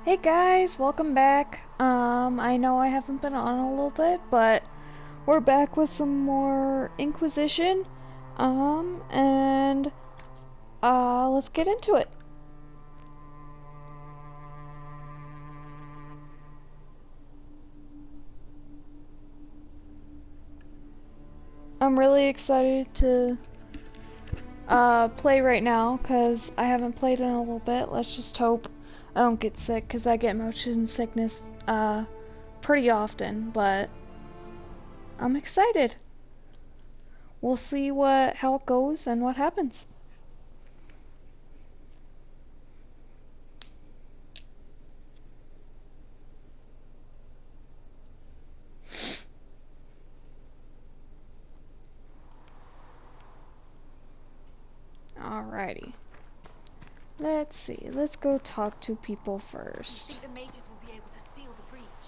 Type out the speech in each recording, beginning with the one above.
Hey guys, welcome back. I know I haven't been on a little bit, but we're back with some more Inquisition. And let's get into it. I'm really excited to play right now because I haven't played in a little bit. Let's just hope I don't get sick because I get motion sickness pretty often, but I'm excited. We'll see how it goes and what happens. Alrighty. Let's see. Let's go talk to people first. Think the mages will be able to seal the breach?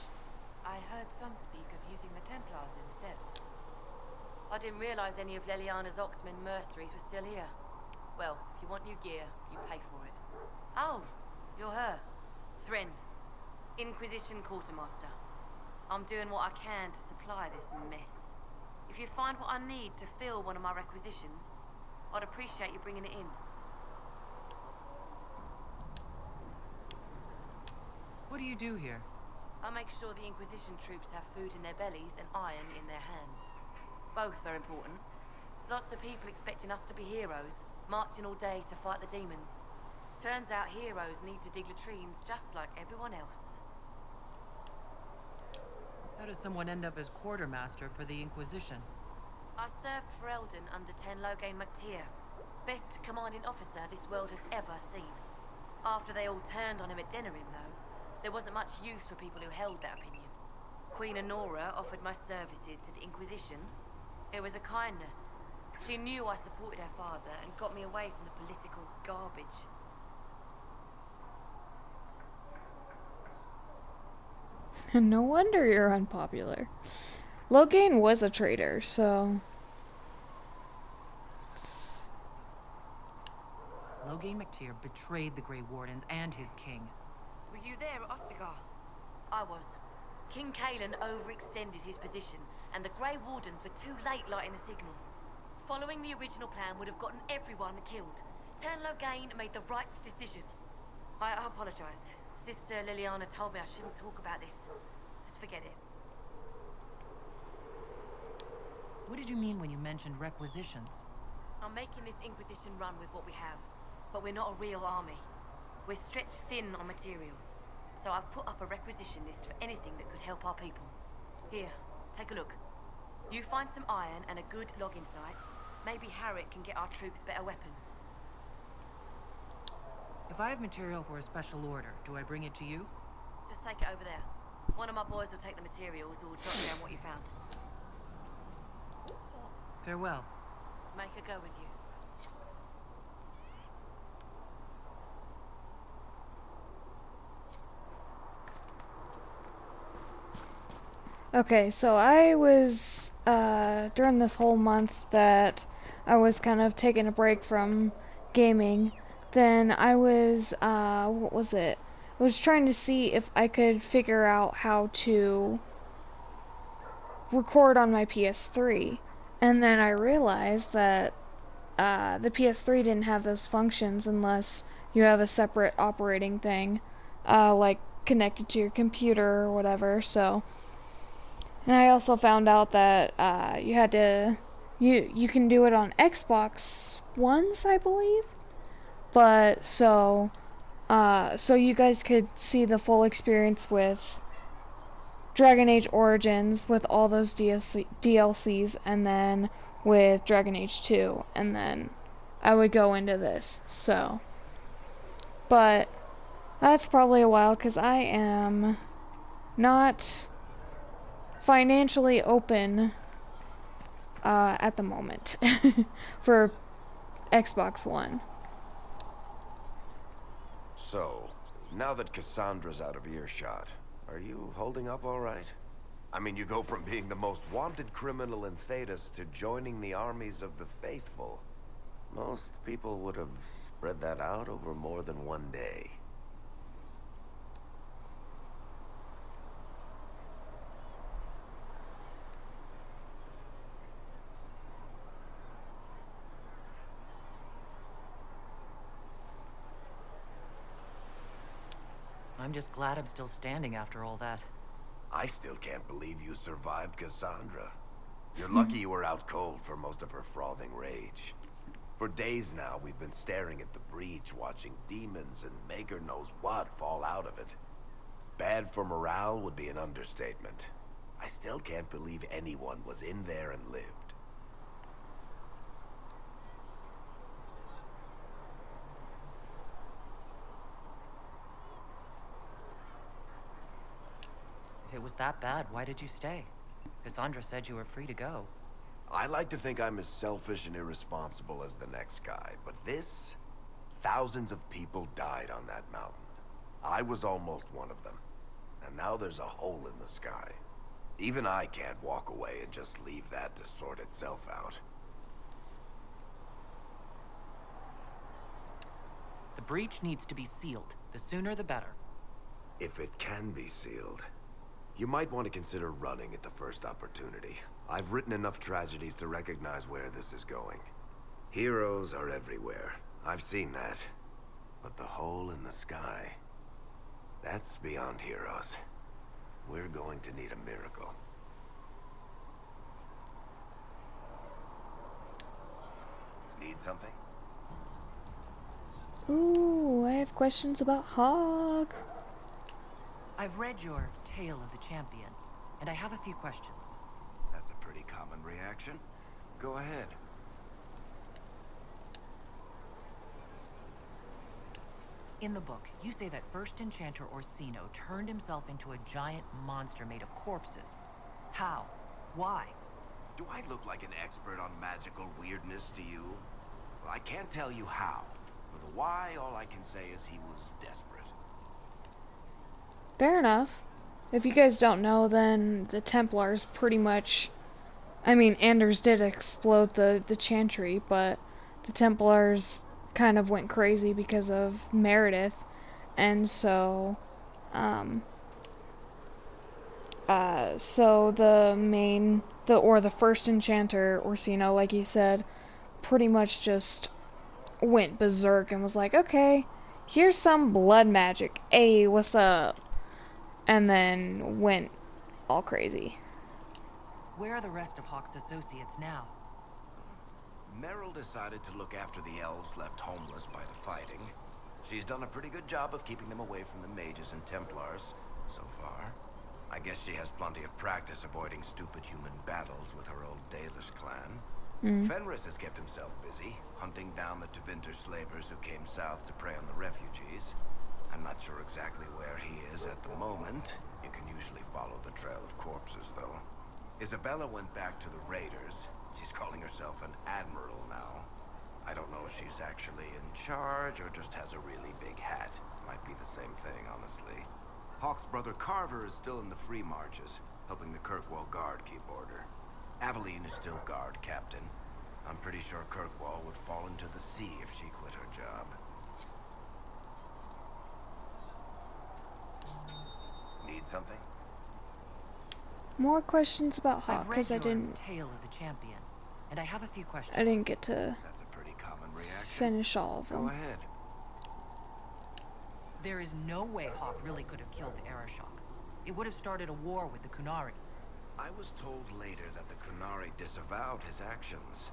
I heard some speak of using the Templars instead. I didn't realize any of Leliana's Oxman mercenaries were still here. Well, if you want new gear, you pay for it. Oh, you're her. Thren, Inquisition Quartermaster. I'm doing what I can to supply this mess. If you find what I need to fill one of my requisitions, I'd appreciate you bringing it in. What do you do here? I make sure the Inquisition troops have food in their bellies and iron in their hands. Both are important. Lots of people expecting us to be heroes, marching all day to fight the demons. Turns out heroes need to dig latrines just like everyone else. How does someone end up as quartermaster for the Inquisition? I served for Eldon under Ten Loghain MacTier, best commanding officer this world has ever seen. After they all turned on him at Denerim, though, there wasn't much use for people who held that opinion. Queen Honora offered my services to the Inquisition. It was a kindness. She knew I supported her father and got me away from the political garbage. No wonder you're unpopular. Loghain was a traitor, so... Loghain MacTier betrayed the Grey Wardens and his king. Were you there at Ostagar? I was. King Cailan overextended his position, and the Grey Wardens were too late lighting the signal. Following the original plan would have gotten everyone killed. Ten Loghain made the right decision. I apologize. Sister Liliana told me I shouldn't talk about this. Just forget it. What did you mean when you mentioned requisitions? I'm making this Inquisition run with what we have, but we're not a real army. We're stretched thin on materials, so I've put up a requisition list for anything that could help our people. Here, take a look. You find some iron and a good logging site, maybe Harriet can get our troops better weapons. If I have material for a special order, do I bring it to you? Just take it over there. One of my boys will take the materials or jot down what you found. Farewell. Make her go with you. Okay, so I was, during this whole month that I was kind of taking a break from gaming, then I was, what was it? I was trying to see if I could figure out how to record on my PS3. And then I realized that the PS3 didn't have those functions unless you have a separate operating thing, like connected to your computer or whatever, so... And I also found out that you can do it on Xbox Ones, I believe. But so you guys could see the full experience with Dragon Age Origins with all those DLCs, and then with Dragon Age 2, and then I would go into this. So, but that's probably a while because I am not financially open at the moment for Xbox One. So, now that Cassandra's out of earshot, are you holding up all right? I mean, you go from being the most wanted criminal in Thedas to joining the armies of the faithful. Most people would have spread that out over more than one day. I'm just glad I'm still standing after all that. I still can't believe you survived Cassandra. You're lucky you were out cold for most of her frothing rage. For days now, we've been staring at the breach, watching demons and maker knows what fall out of it. Bad for morale would be an understatement. I still can't believe anyone was in there and lived. If it was that bad, why did you stay? Cassandra said you were free to go. I like to think I'm as selfish and irresponsible as the next guy, but this... Thousands of people died on that mountain. I was almost one of them. And now there's a hole in the sky. Even I can't walk away and just leave that to sort itself out. The breach needs to be sealed. The sooner the better. If it can be sealed, you might want to consider running at the first opportunity. I've written enough tragedies to recognize where this is going. Heroes are everywhere. I've seen that. But the hole in the sky... that's beyond heroes. We're going to need a miracle. Need something? Ooh, I have questions about Hawk. I've read your Tale of the Champion, and I have a few questions. That's a pretty common reaction. Go ahead. In the book, you say that first enchanter Orsino turned himself into a giant monster made of corpses. How? Why? Do I look like an expert on magical weirdness to you? Well, I can't tell you how. For the why, all I can say is he was desperate. Fair enough. If you guys don't know, then the Templars pretty much... I mean, Anders did explode the Chantry, but the Templars kind of went crazy because of Meredith, and so so the first enchanter Orsino, like he said, pretty much just went berserk and was like, okay, here's some blood magic, hey, what's up, and then went all crazy. Where are the rest of Hawk's associates now? Meryl decided to look after the elves left homeless by the fighting. She's done a pretty good job of keeping them away from the mages and Templars, so far. I guess she has plenty of practice avoiding stupid human battles with her old Dalish clan. Fenris has kept himself busy, hunting down the Tevinter slavers who came south to prey on the refugees. I'm not sure exactly where he is at the moment. You can usually follow the trail of corpses, though. Isabella went back to the raiders. She's calling herself an admiral now. I don't know if she's actually in charge or just has a really big hat. Might be the same thing, honestly. Hawk's brother Carver is still in the Free Marches, helping the Kirkwall Guard keep order. Aveline is still guard captain. I'm pretty sure Kirkwall would fall into the sea if she quit her job. Need something? More questions about Hawk, I've read because I your didn't Tale of the Champion, and I have a few questions. get to That's a pretty common reaction. finish all of Go them. ahead. There is no way Hawk really could have killed the Arashok. It would have started a war with the Kunari. I was told later that the Kunari disavowed his actions.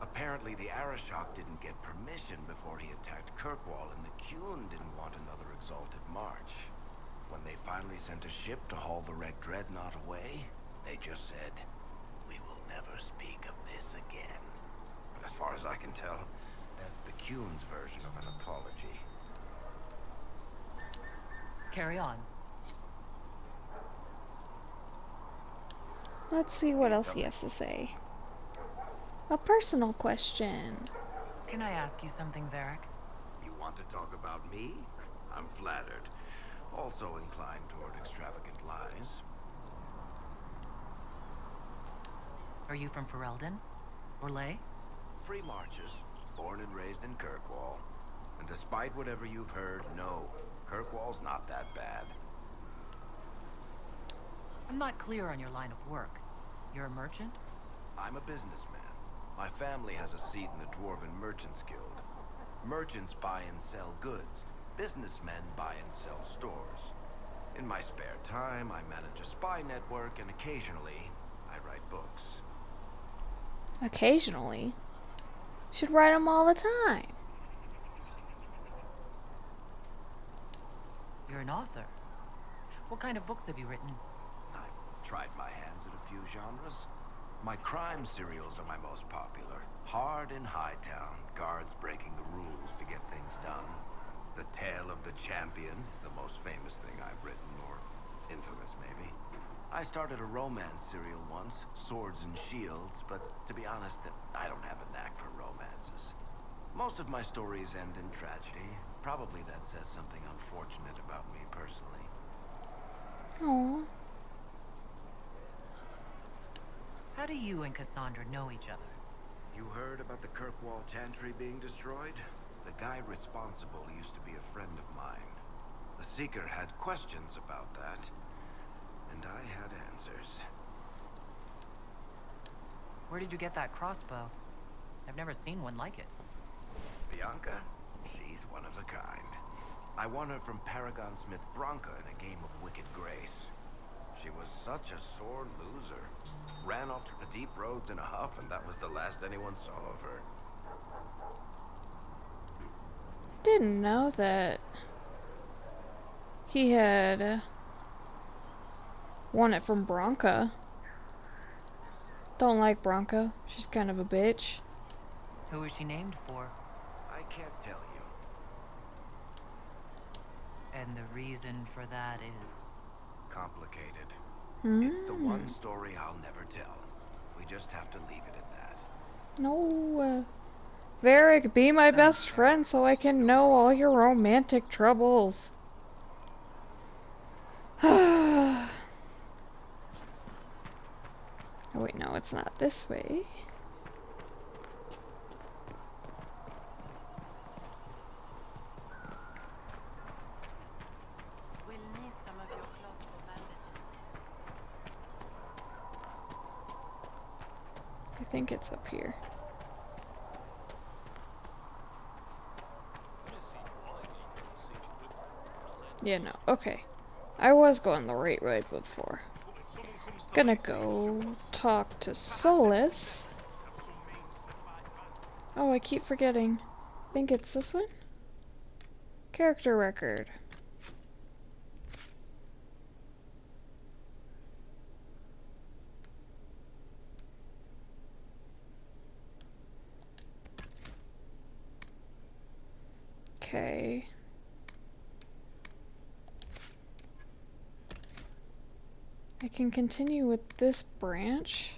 Apparently the Arashok didn't get permission before he attacked Kirkwall, and the Qun didn't want another exalted march. When they finally sent a ship to haul the wrecked dreadnought away, they just said, "We will never speak of this again." As far as I can tell, that's the Qun's version of an apology. Carry on. Let's see what else he has to say. A personal question. Can I ask you something, Varric? You want to talk about me? I'm flattered. Also inclined toward extravagant lies. Are you from Ferelden? Or Ley? Free Marches, born and raised in Kirkwall. And despite whatever you've heard, no, Kirkwall's not that bad. I'm not clear on your line of work. You're a merchant? I'm a businessman. My family has a seat in the Dwarven Merchants Guild. Merchants buy and sell goods. Businessmen buy and sell stores. In my spare time, I manage a spy network, and occasionally, I write books. Occasionally. Should write them all the time. You're an author. What kind of books have you written? I've tried my hands at a few genres. My crime serials are my most popular. Hard in Hightown, guards breaking the rules to get things done. The Tale of the Champion is the most famous thing I've written, or infamous maybe. I started a romance serial once, Swords and Shields, but to be honest, I don't have a knack for romances. Most of my stories end in tragedy. Probably that says something unfortunate about me personally. Aww. How do you and Cassandra know each other? You heard about the Kirkwall Chantry being destroyed? The guy responsible used to be a friend of mine. The Seeker had questions about that, and I had answers. Where did you get that crossbow? I've never seen one like it. Bianca? She's one of a kind. I won her from Paragon Smith Bronca in a game of Wicked Grace. She was such a sore loser. Ran off to the deep roads in a huff, and that was the last anyone saw of her. Didn't know that he had won it from Bronca. Don't like Bronca. She's kind of a bitch. Who is she named for? I can't tell you. And the reason for that is... Complicated. Mm. It's the one story I'll never tell. We just have to leave it at that. No, Varric, be my best friend so I can know all your romantic troubles. Oh wait, no, it's not this way. We'll need some of your cloth for bandages. I think it's up here. Yeah, no, okay. I was going the right way before. Gonna go talk to Solus. Oh, I keep forgetting. I think it's this one? Character record. Okay. I can continue with this branch.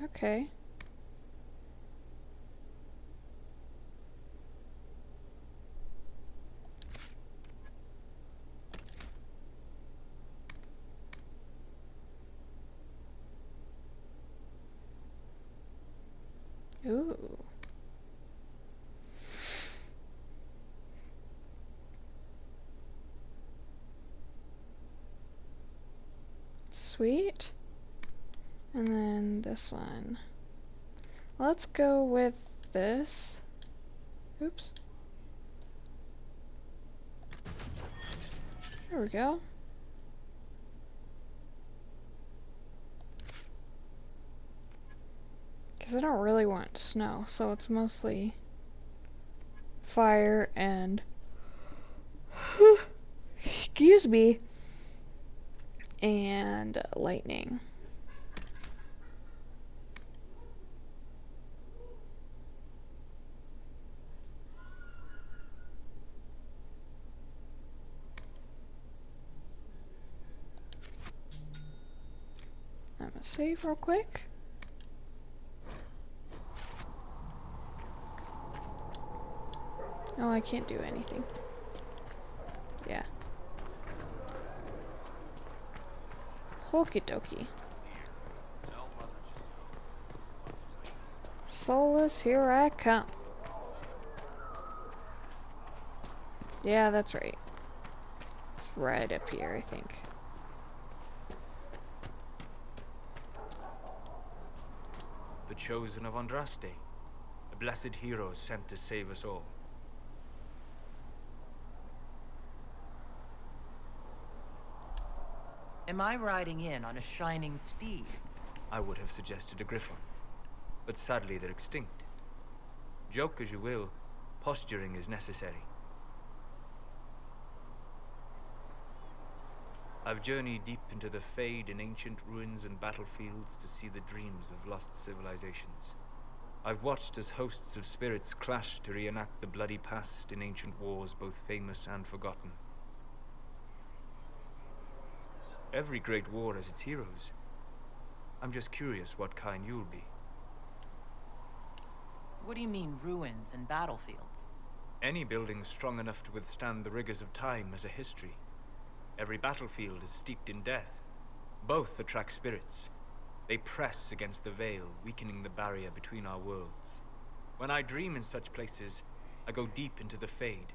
Okay. Ooh. Sweet. And then this one. Let's go with this. Oops. There we go. Because I don't really want snow, so it's mostly fire and excuse me, and lightning. I'm gonna save real quick. Oh, I can't do anything. Yeah. Okie dokie. Solus, here I come. Yeah, that's right. It's right up here, I think. The chosen of Andraste, a blessed hero sent to save us all. Am I riding in on a shining steed? I would have suggested a griffon, but sadly they're extinct. Joke as you will, posturing is necessary. I've journeyed deep into the Fade in ancient ruins and battlefields to see the dreams of lost civilizations. I've watched as hosts of spirits clash to reenact the bloody past in ancient wars both famous and forgotten. Every great war has its heroes. I'm just curious what kind you'll be. What do you mean, ruins and battlefields? Any building strong enough to withstand the rigors of time has a history. Every battlefield is steeped in death. Both attract spirits. They press against the veil, weakening the barrier between our worlds. When I dream in such places, I go deep into the Fade.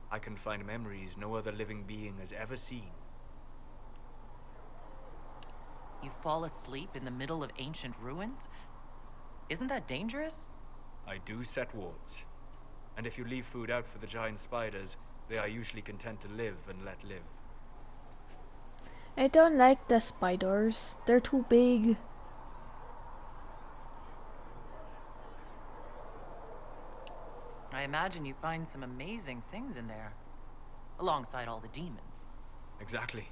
I can find memories no other living being has ever seen. You fall asleep in the middle of ancient ruins? Isn't that dangerous? I do set wards. And if you leave food out for the giant spiders, they are usually content to live and let live. I don't like the spiders. They're too big. I imagine you find some amazing things in there, alongside all the demons. Exactly.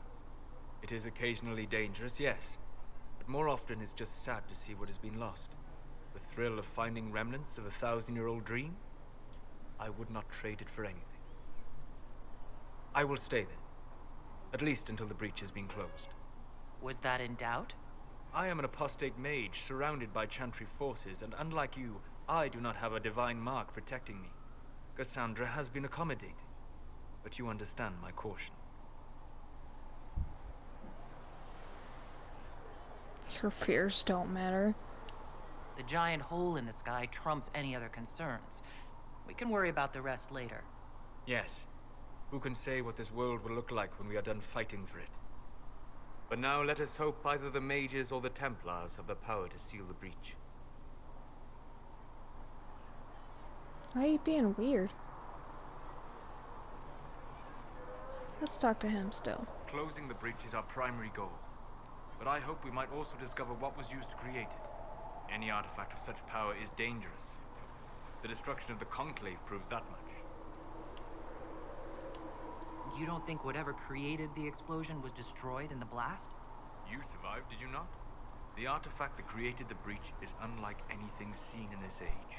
It is occasionally dangerous, yes. But more often it's just sad to see what has been lost. The thrill of finding remnants of a 1,000-year-old dream? I would not trade it for anything. I will stay there. At least until the breach has been closed. Was that in doubt? I am an apostate mage surrounded by Chantry forces, and unlike you, I do not have a divine mark protecting me. Cassandra has been accommodating, but you understand my caution. Your fears don't matter. The giant hole in the sky trumps any other concerns. We can worry about the rest later. Yes. Who can say what this world will look like when we are done fighting for it? But now let us hope either the mages or the Templars have the power to seal the breach. Why are you being weird? Let's talk to him still. Closing the breach is our primary goal. But I hope we might also discover what was used to create it. Any artifact of such power is dangerous. The destruction of the Conclave proves that much. You don't think whatever created the explosion was destroyed in the blast? You survived, did you not? The artifact that created the breach is unlike anything seen in this age.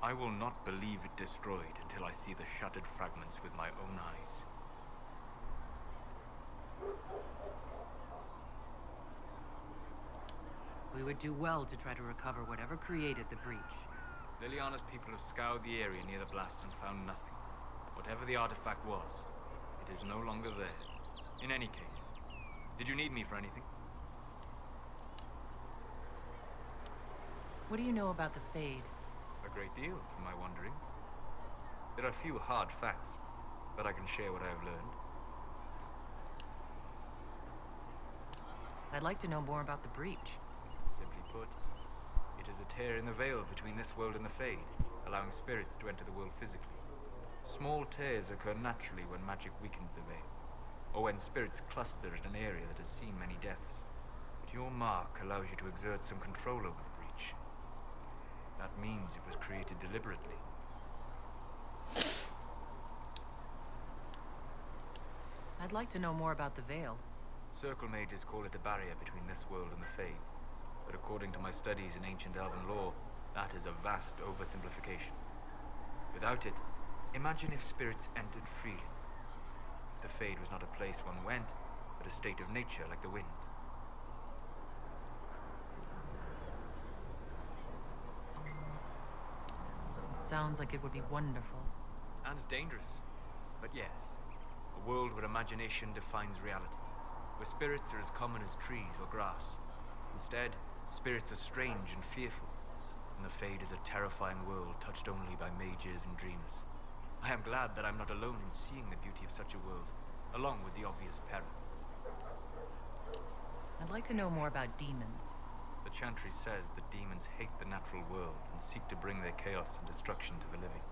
I will not believe it destroyed until I see the shattered fragments with my own eyes. We would do well to try to recover whatever created the breach. Liliana's people have scoured the area near the blast and found nothing. Whatever the artifact was, it is no longer there. In any case, did you need me for anything? What do you know about the Fade? A great deal, from my wanderings. There are few hard facts, but I can share what I have learned. I'd like to know more about the breach. Simply put, it is a tear in the veil between this world and the Fade, allowing spirits to enter the world physically. Small tears occur naturally when magic weakens the veil, or when spirits cluster in an area that has seen many deaths. But your mark allows you to exert some control over the breach. That means it was created deliberately. I'd like to know more about the veil. Circle mages call it a barrier between this world and the Fade. But according to my studies in ancient elven lore, that is a vast oversimplification. Without it, imagine if spirits entered freely. The Fade was not a place one went, but a state of nature like the wind. Sounds like it would be wonderful. and dangerous. But yes, a world where imagination defines reality, where spirits are as common as trees or grass. Instead, spirits are strange and fearful, and the Fade is a terrifying world touched only by mages and dreamers. I am glad that I'm not alone in seeing the beauty of such a world, along with the obvious peril. I'd like to know more about demons. The Chantry says that demons hate the natural world and seek to bring their chaos and destruction to the living.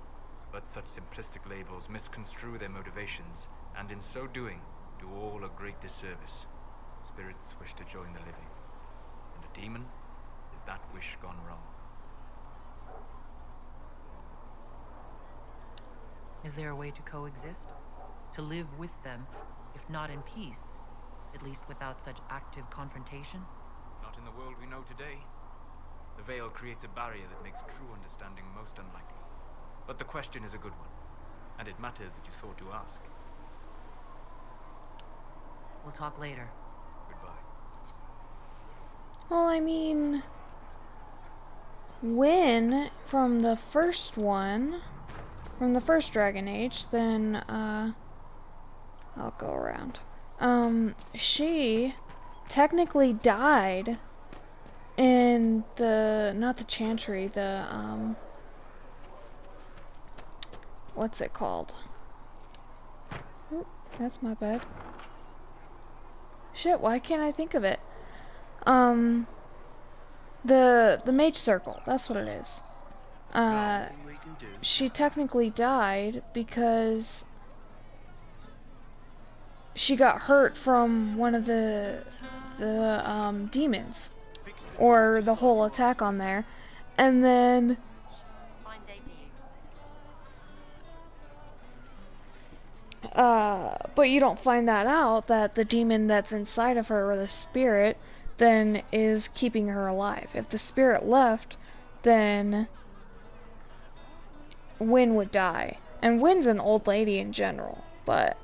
But such simplistic labels misconstrue their motivations, and in so doing, do all a great disservice. Spirits wish to join the living, and a demon is that wish gone wrong. Is there a way to coexist? To live with them, if not in peace, at least without such active confrontation? Not in the world we know today. The veil creates a barrier that makes true understanding most unlikely. But the question is a good one, and it matters that you thought to ask. We'll talk later. Goodbye. Well, I mean, when from the first one, from the first Dragon Age, then I'll go around. She technically died in not the Chantry, what's it called? Oop, that's my bad. Shit, why can't I think of it? The Mage Circle, that's what it is. She technically died because she got hurt from one of the demons, or the whole attack on there, and then but you don't find that out, that the demon that's inside of her, or the spirit, then is keeping her alive. If the spirit left, then Wynn would die. And Wynn's an old lady in general, but...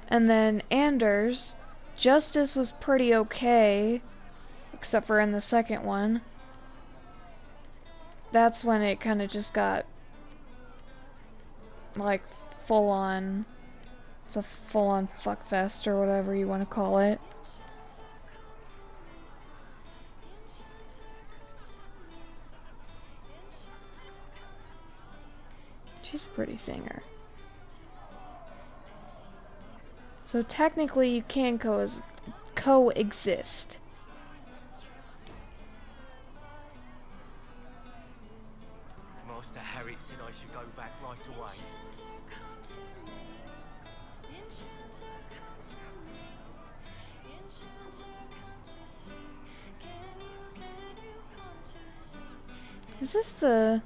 And then Anders, Justice was pretty okay, except for in the second one. That's when it kind of just got, like, full-on... It's a full-on fuckfest, or whatever you want to call it. She's a pretty singer. So technically you can coexist. Master Harriet said I should go back right away. Is this the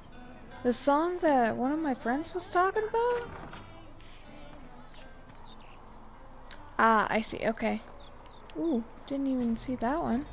song that one of my friends was talking about? Ah, I see, okay. Ooh, didn't even see that one.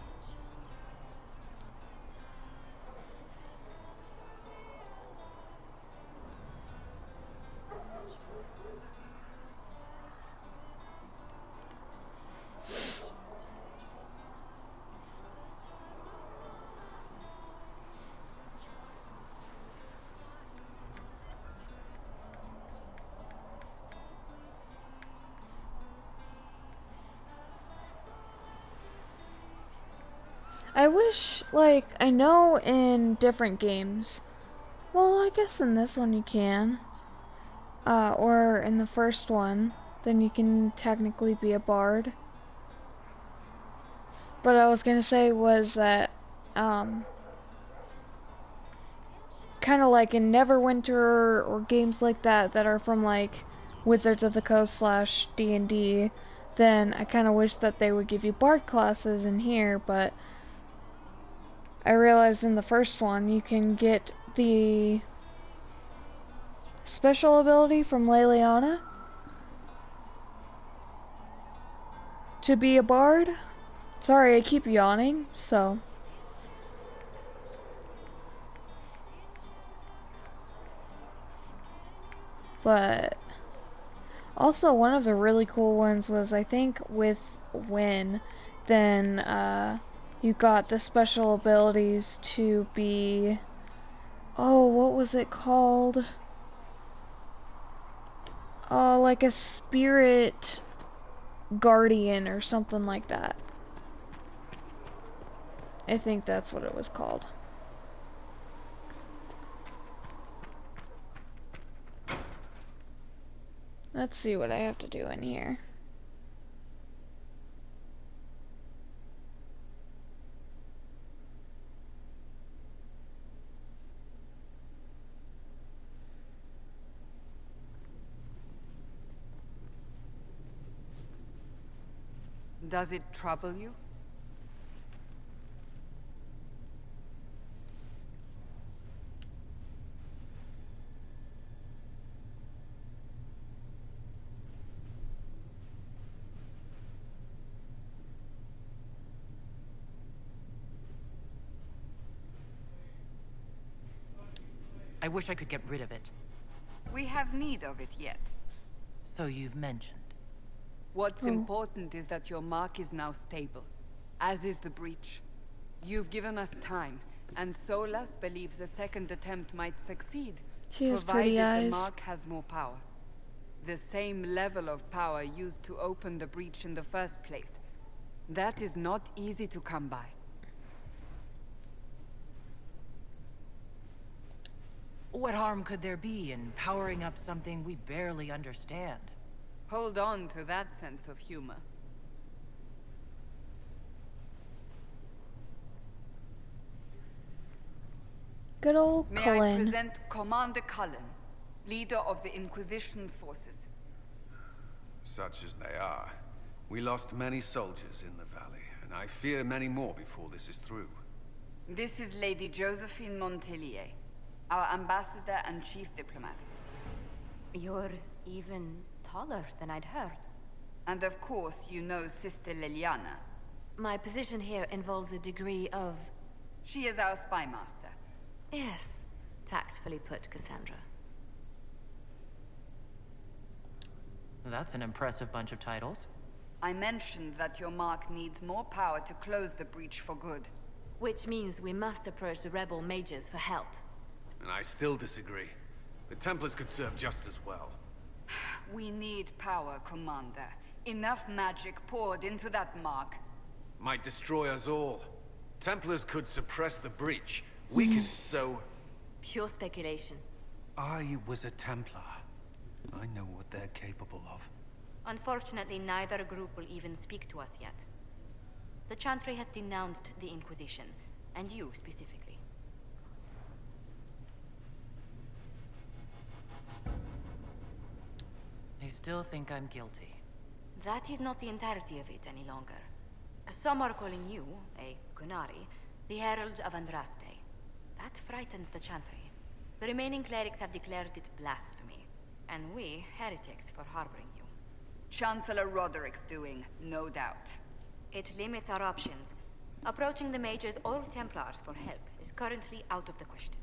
I wish, like, I know in different games, well, I guess in this one you can, or in the first one, then you can technically be a bard. But I was gonna say was that, kind of like in Neverwinter or games like that that are from, like, Wizards of the Coast / D&D, then I kind of wish that they would give you bard classes in here, but I realized in the first one you can get the special ability from Leliana to be a bard. Sorry, I keep yawning, so. But also one of the really cool ones was, I think, with Wynn, then you got the special abilities to be, Oh, what was it called? Oh, like a spirit guardian or something like that. I think that's what it was called. Let's see what I have to do in here. Does it trouble you? I wish I could get rid of it. We have need of it yet. So you've mentioned. What's Oh. important is that your mark is now stable, as is the breach. You've given us time, and Solas believes a second attempt might succeed, She has provided pretty the eyes. mark has more power. The same level of power used to open the breach in the first place. That is not easy to come by. What harm could there be in powering up something we barely understand? Hold on to that sense of humor. Good old May I Cullen. present Commander Cullen, leader of the Inquisition's forces. Such as they are. We lost many soldiers in the valley, and I fear many more before this is through. This is Lady Josephine Montelier, our ambassador and chief diplomat. You're even taller than I'd heard. And of course, you know Sister Liliana. My position here involves a degree of... She is our spy master. Yes, tactfully put, Cassandra. That's an impressive bunch of titles. I mentioned that your mark needs more power to close the breach for good. Which means we must approach the rebel mages for help. And I still disagree. The Templars could serve just as well. We need power, Commander. Enough magic poured into that mark. Might destroy us all. Templars could suppress the breach, weaken it, so... Pure speculation. I was a Templar. I know what they're capable of. Unfortunately, neither group will even speak to us yet. The Chantry has denounced the Inquisition, and you specifically. They still think I'm guilty. That is not the entirety of it any longer. Some are calling you, a Kunari, the Herald of Andraste. That frightens the Chantry. The remaining clerics have declared it blasphemy, and we, heretics, for harboring you. Chancellor Roderick's doing, no doubt. It limits our options. Approaching the mages or Templars for help is currently out of the question.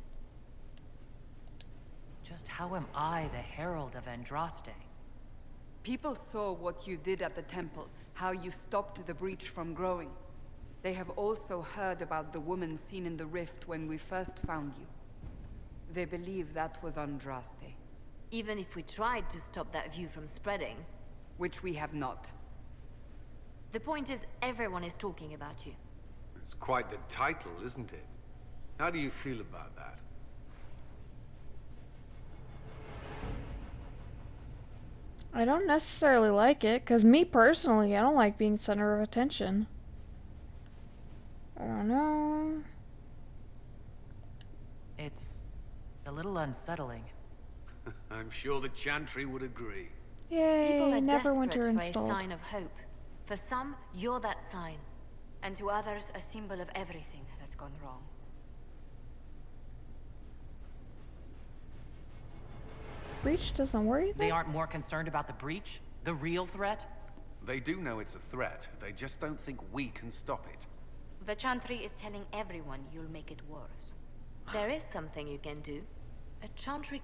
Just how am I the Herald of Andraste? People saw what you did at the temple, how you stopped the breach from growing. They have also heard about the woman seen in the rift when we first found you. They believe that was Andraste, Even if we tried to stop that view from spreading, which we have not. the point is everyone is talking about you. It's quite the title, isn't it? How do you feel about that? I don't necessarily like it, because me personally, I don't like being center of attention. I don't know. It's a little unsettling. I'm sure the Chantry would agree. People Yay, are Neverwinter desperate installed. for a sign of hope. For some, you're that sign. And to others, a symbol of everything that's gone wrong. Breach doesn't worry They them? aren't more concerned about the breach? The real threat? They do know it's a threat. They just don't think we can stop it. The Chantry is telling everyone you'll make it worse. There is something you can do. A Chantry